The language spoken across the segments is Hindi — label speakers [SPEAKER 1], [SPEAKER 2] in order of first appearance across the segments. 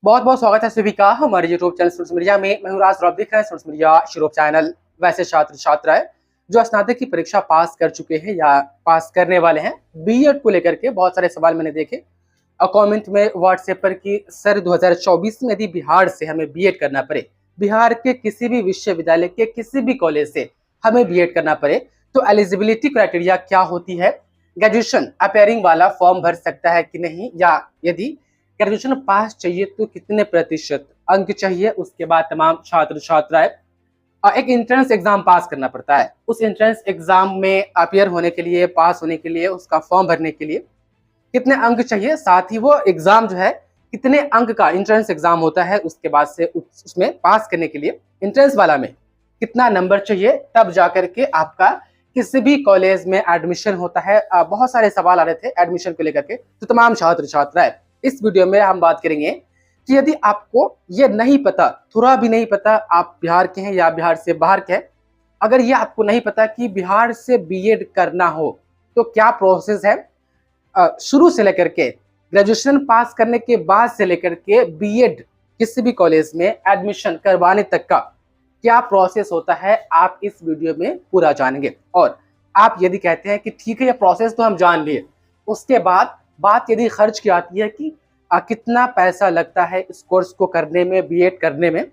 [SPEAKER 1] बहुत बहुत स्वागत है सभी का हमारे यूट्यूब चैनल स्टूडेंट्स मीडिया में। मैं हूं राज और आप देख रहे हैं स्टूडेंट्स मीडिया यूट्यूब चैनल। वैसे छात्र छात्राएं जो स्नातक की परीक्षा पास कर चुके हैं या पास करने वाले हैं, बीएड को लेकर के बहुत सारे सवाल मैंने देखे और कमेंट में व्हाट्सएप पर कि सर 2024 में यदि बिहार से हमें बीएड करना पड़े, बिहार के किसी भी विश्वविद्यालय के किसी भी कॉलेज से हमें बीएड करना पड़े तो एलिजिबिलिटी क्राइटेरिया क्या होती है, ग्रेजुएशन अपेयरिंग वाला फॉर्म भर सकता है कि नहीं, या यदि ग्रेजुएशन पास चाहिए तो कितने प्रतिशत अंक चाहिए। उसके बाद तमाम छात्र छात्राएं एक एंट्रेंस एग्जाम पास करना पड़ता है। उस एंट्रेंस एग्जाम में अपियर होने के लिए, पास होने के लिए, उसका फॉर्म भरने के लिए कितने अंक चाहिए, साथ ही वो एग्जाम जो है कितने अंक का एंट्रेंस एग्जाम होता है, उसके बाद से उसमें पास करने के लिए एंट्रेंस वाला में कितना नंबर चाहिए, तब जाकर के आपका किसी भी कॉलेज में एडमिशन होता है। बहुत सारे सवाल आ रहे थे एडमिशन को लेकर के, तो तमाम छात्र छात्राएं इस वीडियो में हम बात करेंगे कि यदि आपको ये नहीं पता, थोड़ा भी नहीं पता आप बिहार के हैं या बिहार से बाहर के हैं, अगर ये आपको नहीं पता कि बिहार से बीएड करना हो तो क्या प्रोसेस है, शुरू से लेकर के ग्रेजुएशन पास करने के बाद से लेकर के बीएड किसी भी कॉलेज में एडमिशन करवाने तक का क्या प्रोसेस होता है, आप इस वीडियो में पूरा जानेंगे। और आप यदि कहते हैं कि ठीक है ये प्रोसेस तो हम जान लिए, उसके बाद बात यदि खर्च की आती है कि कितना पैसा लगता है इस कोर्स को करने में, बीएड करने में,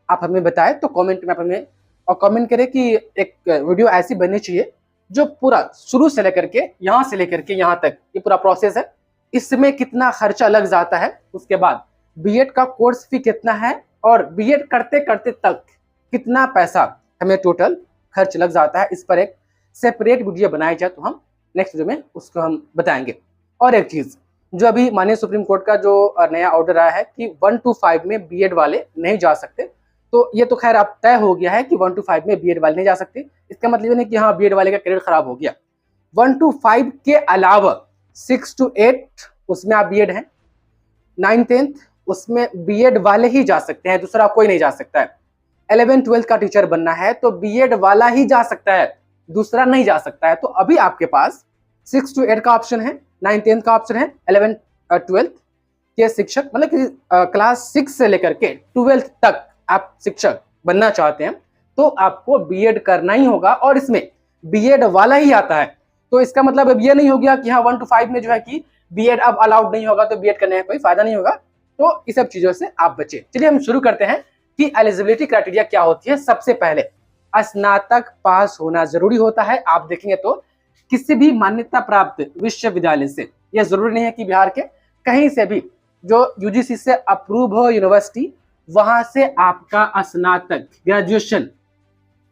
[SPEAKER 1] आप हमें बताएं तो कमेंट में आप हमें और कमेंट करें कि एक वीडियो ऐसी बननी चाहिए जो पूरा शुरू से लेकर के यहाँ से लेकर के यहाँ तक ये पूरा प्रोसेस है, इसमें कितना खर्चा लग जाता है, उसके बाद बीएड का कोर्स फी कितना है और बीएड करते करते तक कितना पैसा हमें टोटल खर्च लग जाता है, इस पर एक सेपरेट वीडियो बनाई जाए तो हम नेक्स्ट वीडियो में उसको हम बताएंगे। और एक चीज जो अभी माननीय सुप्रीम कोर्ट का जो नया ऑर्डर आया है कि 1 to 5 में बीएड वाले नहीं जा सकते, तो ये तो खैर अब तय हो गया है कि 1 to 5 में बीएड वाले नहीं जा सकते। इसका मतलब नहीं कि हाँ बीएड वाले का करियर खराब हो गया। 1 to 5 के अलावा 6 to 8 उसमें आप बीएड हैं, 9th 10th उसमें बीएड वाले ही जा सकते हैं, दूसरा कोई नहीं जा सकता है। 11th 12th का टीचर बनना है तो बीएड वाला ही जा सकता है, दूसरा नहीं जा सकता है। तो अभी आपके पास 6 to 8 का ऑप्शन है, 9th 10th का ऑप्शन है, 11th 12th के शिक्षक, मतलब कि क्लास 6 से लेकर के 12th तक आप शिक्षक बनना चाहते हैं तो आपको बीएड करना ही होगा, और इसमें बीएड वाला ही आता है। तो इसका मतलब अब ये नहीं हो गया कि हाँ 1 to 5 में जो है कि बीएड अब अलाउड नहीं होगा तो बीएड करने का कोई फायदा नहीं होगा। तो इस सब चीजों से आप बचे। चलिए हम शुरू करते हैं कि एलिजिबिलिटी क्राइटेरिया क्या होती है। सबसे पहले स्नातक पास होना जरूरी होता है। आप देखेंगे तो किसी भी मान्यता प्राप्त विश्वविद्यालय से, यह जरूरी नहीं है कि बिहार के, कहीं से भी जो यूजीसी से अप्रूव हो यूनिवर्सिटी, वहां से आपका स्नातक ग्रेजुएशन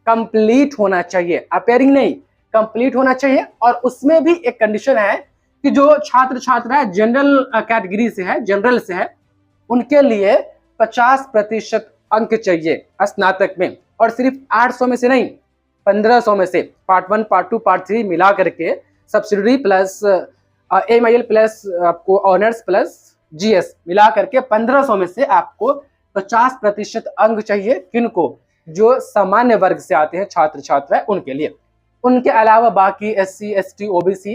[SPEAKER 1] कंप्लीट होना चाहिए, अपेयरिंग नहीं, कंप्लीट होना चाहिए। और उसमें भी एक कंडीशन है कि जो छात्र छात्रा जनरल कैटेगरी से है, जनरल से है, उनके लिए 50% अंक चाहिए स्नातक में, और सिर्फ 800 में से नहीं, 1500 में से पार्ट 1 पार्ट 2 पार्ट 3 मिला करके सब्सिडरी प्लस एमआईएल प्लस आपको ऑनर्स प्लस जीएस मिला करके 1500 में से आपको 50% अंक चाहिए। किनको? जो सामान्य वर्ग से आते हैं छात्र छात्रा, उनके लिए। उनके अलावा बाकी एससी एसटी ओबीसी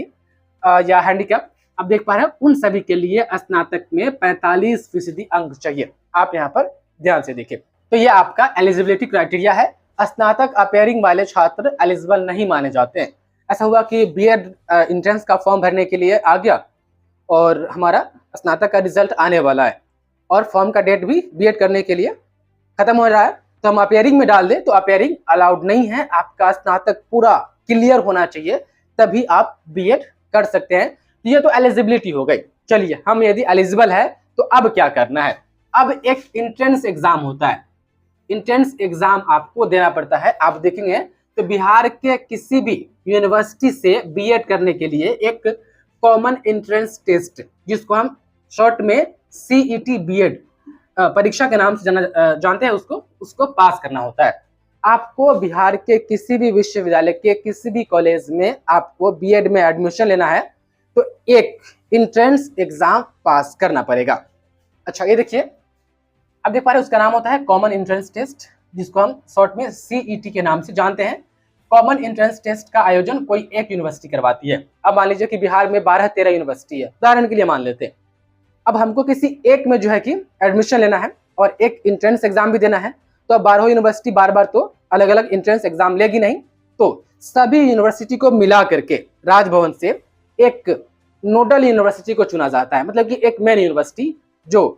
[SPEAKER 1] या हैंडीकैप आप देख पा रहे हैं, उन सभी के लिए स्नातक में 45% अंक चाहिए। आप यहाँ पर ध्यान से देखिए। तो ये आपका एलिजिबिलिटी क्राइटेरिया है। स्नातक अपेयरिंग वाले छात्र एलिजिबल नहीं माने जाते हैं। ऐसा हुआ कि बीएड एंट्रेंस का फॉर्म भरने के लिए आ गया और हमारा स्नातक का रिजल्ट आने वाला है और फॉर्म का डेट भी बीएड करने के लिए खत्म हो रहा है, तो हम अपेयरिंग में डाल दें तो अपेयरिंग अलाउड नहीं है। आपका स्नातक पूरा क्लियर होना चाहिए तभी आप बीएड कर सकते हैं। तो ये तो एलिजिबिलिटी हो गई। चलिए, हम यदि एलिजिबल है तो अब क्या करना है। अब एक एंट्रेंस एग्जाम होता है, एंट्रेंस एग्जाम आपको देना पड़ता है। आप देखेंगे तो बिहार के किसी भी यूनिवर्सिटी से बीएड करने के लिए एक कॉमन एंट्रेंस टेस्ट, जिसको हम शॉर्ट में सीईटी बीएड परीक्षा के नाम से जानते हैं, उसको पास करना होता है। आपको बिहार के किसी भी विश्वविद्यालय के किसी भी कॉलेज में आपको बीएड में एडमिशन लेना है तो एक एंट्रेंस एग्जाम पास करना पड़ेगा। अच्छा, ये देखिए, अब देख पा रहे हैं, उसका नाम होता है कॉमन एंट्रेंस टेस्ट, जिसको हम शॉर्ट में सीईटी के नाम से जानते हैं। कॉमन एंट्रेंस टेस्ट का आयोजन कोई एक यूनिवर्सिटी करवाती है। अब मान लीजिए कि बिहार में 12-13 यूनिवर्सिटी है, उदाहरण के लिए मान लेते हैं। अब हमको किसी एक में जो है कि एडमिशन लेना है और एक इंट्रेंस एग्जाम भी देना है, तो अब 12 यूनिवर्सिटी बार बार तो अलग अलग इंट्रेंस एग्जाम लेगी नहीं, तो सभी यूनिवर्सिटी को मिला करके राजभवन से एक नोडल यूनिवर्सिटी को चुना जाता है। मतलब कि एक मेन यूनिवर्सिटी, जो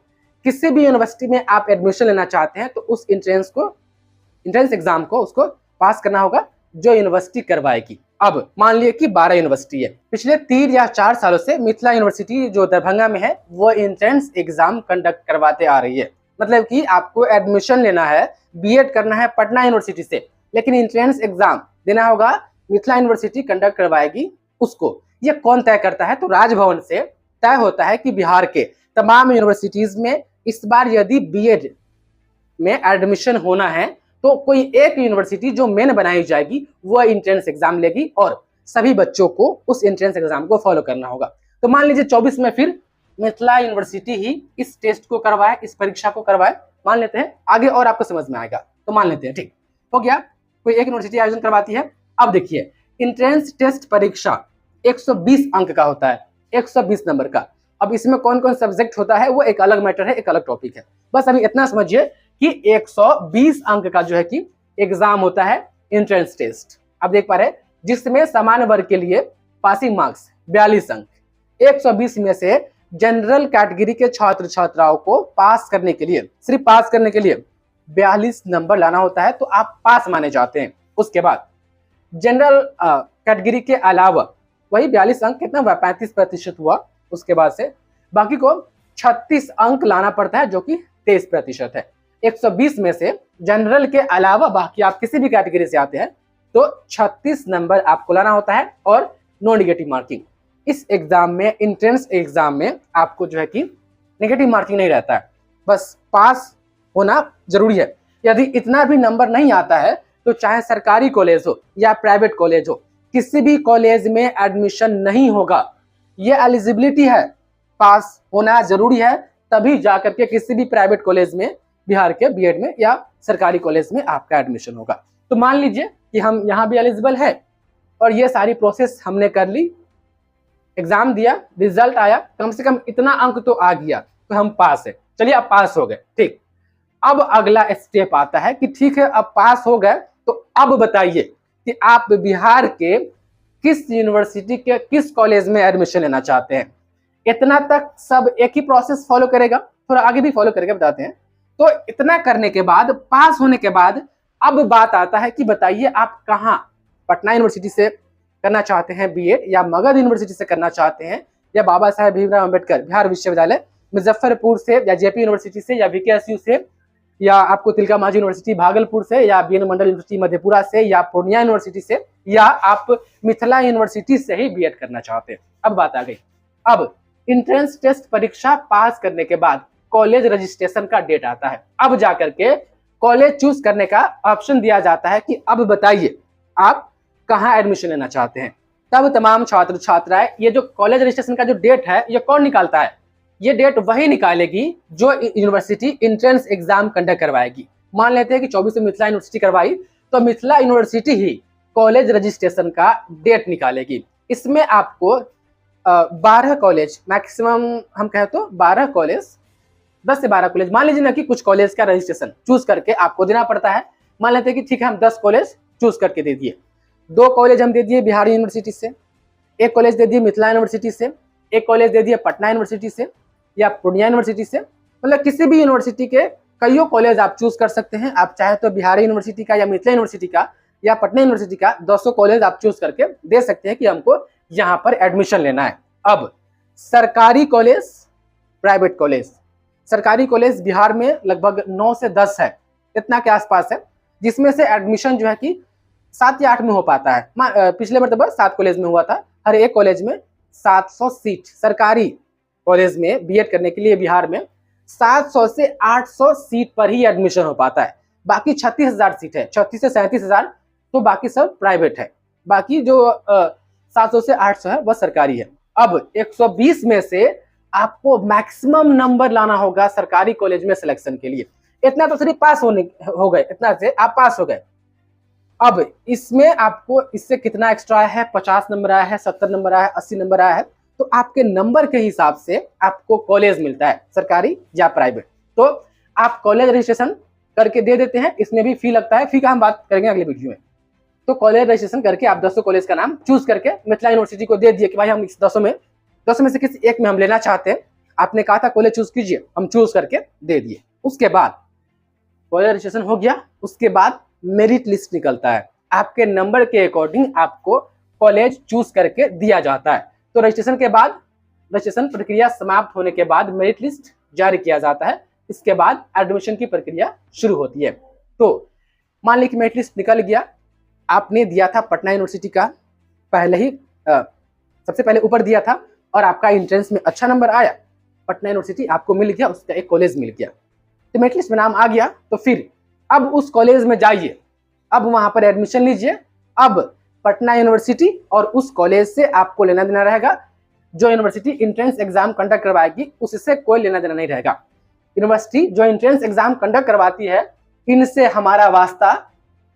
[SPEAKER 1] किसी भी यूनिवर्सिटी में आप एडमिशन लेना चाहते हैं तो उस इंट्रेंस एग्जाम को उसको पास करना होगा, जो यूनिवर्सिटी करवाएगी। अब मान लिया कि 12 यूनिवर्सिटी है, पिछले 3 या 4 सालों से मिथिला यूनिवर्सिटी जो दरभंगा में है वो इंट्रेंस एग्जाम कंडक्ट करवाते आ रही है। मतलब कि आपको एडमिशन लेना है, बीएड करना है पटना यूनिवर्सिटी से, लेकिन इंट्रेंस एग्जाम देना होगा, मिथिला यूनिवर्सिटी कंडक्ट करवाएगी उसको। ये कौन तय करता है? तो राजभवन से तय होता है कि बिहार के तमाम यूनिवर्सिटीज में इस बार यदि बीएड में एडमिशन होना है तो कोई एक यूनिवर्सिटी जो मेन बनाई जाएगी वो एंट्रेंस एग्जाम लेगी और सभी बच्चों को उस एंट्रेंस एग्जाम को फॉलो करना होगा। तो मान लीजिए 24 में फिर मिथिला यूनिवर्सिटी ही इस टेस्ट को करवाए, इस परीक्षा को करवाए, मान लेते हैं, आगे और आपको समझ में आएगा, तो मान लेते हैं, ठीक हो गया। कोई एक यूनिवर्सिटी आयोजन करवाती है। अब देखिए, इंट्रेंस टेस्ट परीक्षा 120 अंक का होता है, 120 नंबर का। अब इसमें कौन कौन सब्जेक्ट होता है वो एक अलग मैटर है, एक अलग टॉपिक है। बस अभी इतना समझिए कि 120 अंक का जो है कि एग्जाम होता है एंट्रेंस टेस्ट। आप देख पा रहे हैं, जिसमें सामान्य वर्ग के लिए पासिंग मार्क्स 42 अंक, 120 में से जनरल कैटेगरी के छात्र छात्राओं को पास करने के लिए, सिर्फ पास करने के लिए 42 नंबर लाना होता है, तो आप पास माने जाते हैं। उसके बाद जनरल कैटेगरी के अलावा वही 42 अंक कितना हुआ, 35% हुआ। उसके बाद से बाकी को 36 अंक लाना पड़ता है, जो कि 23% है। 120 में से जनरल के अलावा बाकी आप किसी भी कैटेगरी से आते हैं तो 36 नंबर आपको लाना होता है और नो नेगेटिव मार्किंग। इस एग्जाम में, एंट्रेंस एग्जाम में आपको जो है कि नेगेटिव मार्किंग नहीं रहता है, बस पास होना जरूरी है। यदि इतना भी नंबर नहीं आता है तो चाहे सरकारी कॉलेज हो या प्राइवेट कॉलेज हो, किसी भी कॉलेज में एडमिशन नहीं होगा। ये एलिजिबिलिटी है, पास होना जरूरी है, तभी जाकर के किसी भी प्राइवेट कॉलेज में, बिहार के बीएड में या सरकारी कॉलेज में आपका एडमिशन होगा। तो मान लीजिए कि हम यहाँ भी एलिजिबल है और ये सारी प्रोसेस हमने कर ली, एग्जाम दिया, रिजल्ट आया, कम से कम इतना अंक तो आ गया तो हम पास है। चलिए अब पास हो गए, ठीक। अब अगला स्टेप आता है कि ठीक है अब पास हो गए, तो अब बताइए कि आप बिहार के किस यूनिवर्सिटी के किस कॉलेज में एडमिशन लेना चाहते हैं। इतना तक सब एक ही प्रोसेस फॉलो करेगा, थोड़ा आगे भी फॉलो करके बताते हैं। तो इतना करने के बाद, पास होने के बाद, अब बात आता है कि बताइए आप कहाँ, पटना यूनिवर्सिटी से करना चाहते हैं बीएड, या मगध यूनिवर्सिटी से करना चाहते हैं, या बाबा साहेब भीमराव अम्बेडकर बिहार विश्वविद्यालय मुजफ्फरपुर से, या जेपी यूनिवर्सिटी से, या वीकेएसयू से, या आपको तिलका मांझी यूनिवर्सिटी भागलपुर से, या बीएन मंडल यूनिवर्सिटी मधेपुरा से, या पूर्णिया यूनिवर्सिटी से, या आप मिथिला यूनिवर्सिटी से ही बीएड करना चाहते हैं। अब बात आ गई, अब इंट्रेंस टेस्ट परीक्षा पास करने के बाद कॉलेज रजिस्ट्रेशन का डेट आता है। अब जाकर के कॉलेज चूज करने का ऑप्शन दिया जाता है कि अब बताइए आप कहाँ एडमिशन लेना चाहते हैं। तब तमाम छात्र छात्राएं, ये जो कॉलेज रजिस्ट्रेशन का जो डेट है ये कौन निकालता है? ये डेट वही निकालेगी जो यूनिवर्सिटी इंट्रेंस एग्जाम कंडक्ट करवाएगी। मान लेते हैं कि 24 में मिथिला यूनिवर्सिटी करवाई, तो मिथिला यूनिवर्सिटी ही कॉलेज रजिस्ट्रेशन का डेट निकालेगी। इसमें आपको 12 कॉलेज मैक्सिमम, हम कहें तो 12 कॉलेज, 10 से 12 कॉलेज, मान लीजिए ना कि कुछ कॉलेज का रजिस्ट्रेशन चूज करके आपको देना पड़ता है। मान लेते हैं कि ठीक है हम 10 कॉलेज चूज करके दे दिए, 2 कॉलेज हम दे दिए बिहार यूनिवर्सिटी से, 1 कॉलेज दे दिए मिथिला यूनिवर्सिटी से, 1 कॉलेज दे दिए पटना यूनिवर्सिटी से या पूर्णिया यूनिवर्सिटी से। मतलब किसी भी यूनिवर्सिटी के कईयों कॉलेज आप चूज कर सकते हैं। आप चाहे तो बिहार यूनिवर्सिटी का या मिथिला यूनिवर्सिटी का या पटना यूनिवर्सिटी का 200 कॉलेज आप चूज करके दे सकते हैं कि हमको यहाँ पर एडमिशन लेना है। अब सरकारी कॉलेज, प्राइवेट कॉलेज, सरकारी कॉलेज बिहार में लगभग 9 से 10 है, इतना के आसपास है, जिसमें से एडमिशन जो है कि 7 या 8 में हो पाता है। पिछले मरतबा 7 कॉलेज में हुआ था, हर एक कॉलेज में 700 सीट, सरकारी कॉलेज में बीएड करने के लिए बिहार में 700 से 800 सीट पर ही एडमिशन हो पाता है। बाकी 36,000 सीट है, 36 से 37,000 तो बाकी सब प्राइवेट है, बाकी जो 700 से 800 है वह सरकारी है। अब 120 में से आपको मैक्सिमम नंबर लाना होगा सरकारी कॉलेज में सिलेक्शन के लिए। इतना तो सिर्फ पास हो गए, इतना से आप पास हो गए। अब इसमें आपको इससे कितना एक्स्ट्रा है, 50 नंबर आया है, 70 नंबर आया है, 80 नंबर आया है, तो आपके नंबर के हिसाब से आपको कॉलेज मिलता है, सरकारी या प्राइवेट। तो आप कॉलेज रजिस्ट्रेशन करके दे देते हैं, इसमें भी फी लगता है, फी का हम बात करेंगे अगले वीडियो में। तो कॉलेज रजिस्ट्रेशन करके आप 10 कॉलेज का नाम चूज करके मिथिला यूनिवर्सिटी को दे दिए कि भाई हम इस 10 में से किसी एक में हम लेना चाहते हैं। आपने कहा था कॉलेज चूज कीजिए, हम चूज करके दे दिए। उसके बाद कॉलेज रजिस्ट्रेशन हो गया, उसके बाद मेरिट लिस्ट निकलता है, आपके नंबर के अकॉर्डिंग आपको कॉलेज चूज करके दिया जाता है। तो रजिस्ट्रेशन के बाद, रजिस्ट्रेशन प्रक्रिया समाप्त होने के बाद मेरिट लिस्ट जारी किया जाता है। इसके बाद एडमिशन की प्रक्रिया शुरू होती है। तो मान लीजिए मेरिट लिस्ट निकल गया, आपने दिया था पटना यूनिवर्सिटी का पहले ही सबसे पहले ऊपर दिया था और आपका एंट्रेंस में अच्छा नंबर आया, पटना यूनिवर्सिटी आपको मिल गया, उसका एक कॉलेज मिल गया, तो मेरिट लिस्ट में नाम आ गया। तो फिर अब उस कॉलेज में जाइए, अब वहां पर एडमिशन लीजिए। अब पटना यूनिवर्सिटी और उस कॉलेज से आपको लेना देना रहेगा। जो यूनिवर्सिटी एंट्रेंस एग्जाम कंडक्ट करवाएगी उससे कोई लेना देना नहीं रहेगा। यूनिवर्सिटी जो एंट्रेंस एग्जाम कंडक्ट करवाती है, इनसे हमारा वास्ता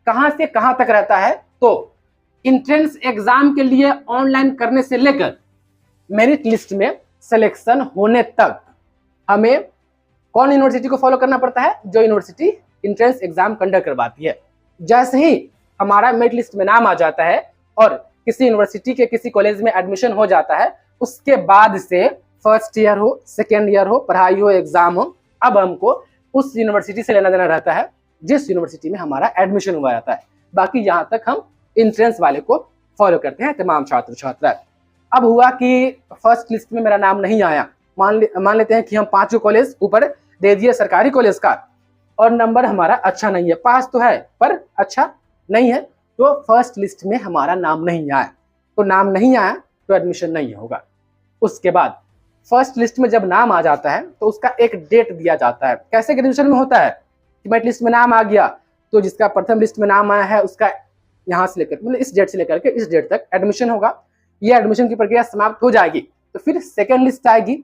[SPEAKER 1] कहां से कहां तक रहता है। तो एंट्रेंस एग्जाम के लिए ऑनलाइन करने से लेकर मेरिट लिस्ट में सिलेक्शन होने तक हमें कौन यूनिवर्सिटी को फॉलो करना पड़ता है? जो यूनिवर्सिटी एंट्रेंस एग्जाम कंडक्ट करवाती है। जैसे ही हमारा मेरिट लिस्ट में नाम आ जाता है और किसी यूनिवर्सिटी के किसी कॉलेज में एडमिशन हो जाता है, उसके बाद से फर्स्ट ईयर हो, सेकेंड ईयर हो, पढ़ाई हो, एग्जाम हो, अब हमको उस यूनिवर्सिटी से लेना देना रहता है जिस यूनिवर्सिटी में हमारा एडमिशन हुआ रहता है। बाकी यहाँ तक हम एंट्रेंस वाले को फॉलो करते हैं तमाम छात्र छात्रा। अब हुआ कि फर्स्ट लिस्ट में मेरा नाम नहीं आया, मान लेते हैं कि हम 5 कॉलेज ऊपर दे दिए सरकारी कॉलेज का और नंबर हमारा अच्छा नहीं है, पास तो है पर अच्छा नहीं है, तो फर्स्ट लिस्ट में हमारा नाम नहीं आया। तो नाम नहीं आया तो एडमिशन नहीं होगा। उसके बाद फर्स्ट लिस्ट में जब नाम आ जाता है तो उसका एक डेट दिया जाता है। कैसे ग्रेजुएशन में होता है कि मेरिट लिस्ट में नाम आ गया तो जिसका प्रथम लिस्ट में नाम आया है उसका यहाँ से लेकर मतलब इस डेट से लेकर के इस डेट तक एडमिशन होगा। ये एडमिशन की प्रक्रिया समाप्त हो जाएगी तो फिर सेकेंड लिस्ट आएगी।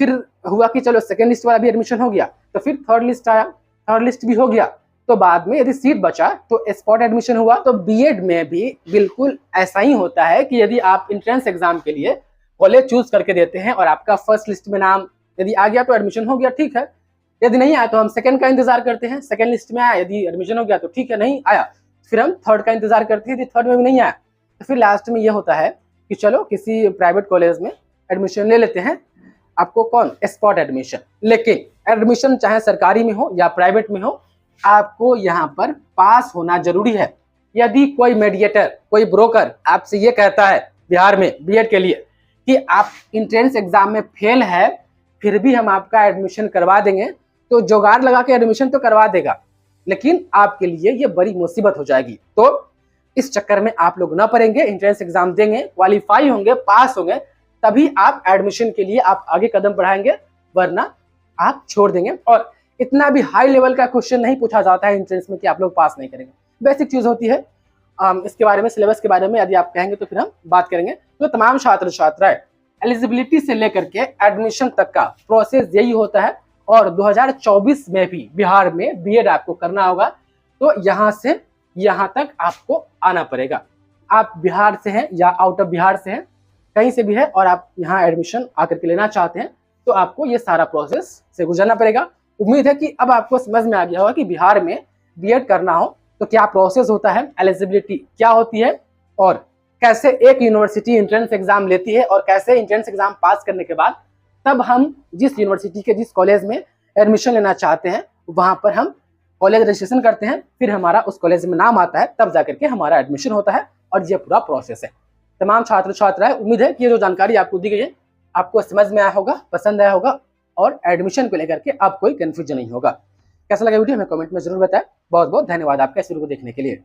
[SPEAKER 1] फिर हुआ कि चलो सेकेंड लिस्ट वाला भी एडमिशन हो गया तो फिर थर्ड लिस्ट आया, थर्ड लिस्ट भी हो गया तो बाद में यदि सीट बचा तो स्पॉट एडमिशन हुआ। तो बीएड में भी बिल्कुल ऐसा ही होता है कि यदि आप एंट्रेंस एग्जाम के लिए कॉलेज चूज करके देते हैं और आपका फर्स्ट लिस्ट में नाम यदि आ गया तो एडमिशन हो गया, ठीक है। यदि नहीं आया तो हम सेकंड का इंतजार करते हैं, सेकंड लिस्ट में आया यदि एडमिशन हो गया तो ठीक है, नहीं आया फिर हम थर्ड का इंतजार करते हैं, यदि थर्ड में भी नहीं आया तो फिर लास्ट में ये होता है कि चलो किसी प्राइवेट कॉलेज में एडमिशन ले लेते हैं, आपको कौन स्पॉट एडमिशन। लेकिन एडमिशन चाहे सरकारी में हो या प्राइवेट में हो, आपको यहाँ पर पास होना जरूरी है। यदि कोई मीडिएटर, कोई ब्रोकर आपसे ये कहता है बिहार में बीएड के लिए कि आप एंट्रेंस एग्जाम में फेल है फिर भी हम आपका एडमिशन करवा देंगे, तो जुगाड़ लगा के एडमिशन तो करवा देगा लेकिन आपके लिए ये बड़ी मुसीबत हो जाएगी। तो इस चक्कर में आप लोग ना पड़ेंगे, एंट्रेंस एग्जाम देंगे, क्वालिफाई होंगे, पास होंगे, तभी आप एडमिशन के लिए आप आगे कदम बढ़ाएंगे, वरना आप छोड़ देंगे। और इतना भी हाई लेवल का क्वेश्चन नहीं पूछा जाता है एंट्रेंस में कि आप लोग पास नहीं करेंगे, बेसिक चीज होती है। इसके बारे में, सिलेबस के बारे में यदि आप कहेंगे तो फिर हम बात करेंगे। तो तमाम छात्र छात्राएं एलिजिबिलिटी से लेकर के एडमिशन तक का प्रोसेस यही होता है। और 2024 में भी बिहार में बीएड आपको करना होगा तो यहाँ से यहाँ तक आपको आना पड़ेगा। आप बिहार से हैं या आउट ऑफ बिहार से हैं, कहीं से भी है और आप यहाँ एडमिशन आकर के लेना चाहते हैं तो आपको ये सारा प्रोसेस से गुजरना पड़ेगा। उम्मीद है कि अब आपको समझ में आ गया होगा कि बिहार में बीएड करना हो तो क्या प्रोसेस होता है, एलिजिबिलिटी क्या होती है और कैसे एक यूनिवर्सिटी एंट्रेंस एग्जाम लेती है और कैसे एंट्रेंस एग्जाम पास करने के बाद तब हम जिस यूनिवर्सिटी के जिस कॉलेज में एडमिशन लेना चाहते हैं वहां पर हम कॉलेज रजिस्ट्रेशन करते हैं, फिर हमारा उस कॉलेज में नाम आता है, तब जाकर के हमारा एडमिशन होता है और ये पूरा प्रोसेस है। तमाम छात्र छात्राएं, उम्मीद है कि ये जो जानकारी आपको दी गई है आपको समझ में आया होगा, पसंद आया होगा और एडमिशन को लेकर के अब कोई कंफ्यूजन नहीं होगा। कैसा लगा वीडियो हमें कमेंट में जरूर बताएं। बहुत बहुत धन्यवाद आपका इस वीडियो को देखने के लिए।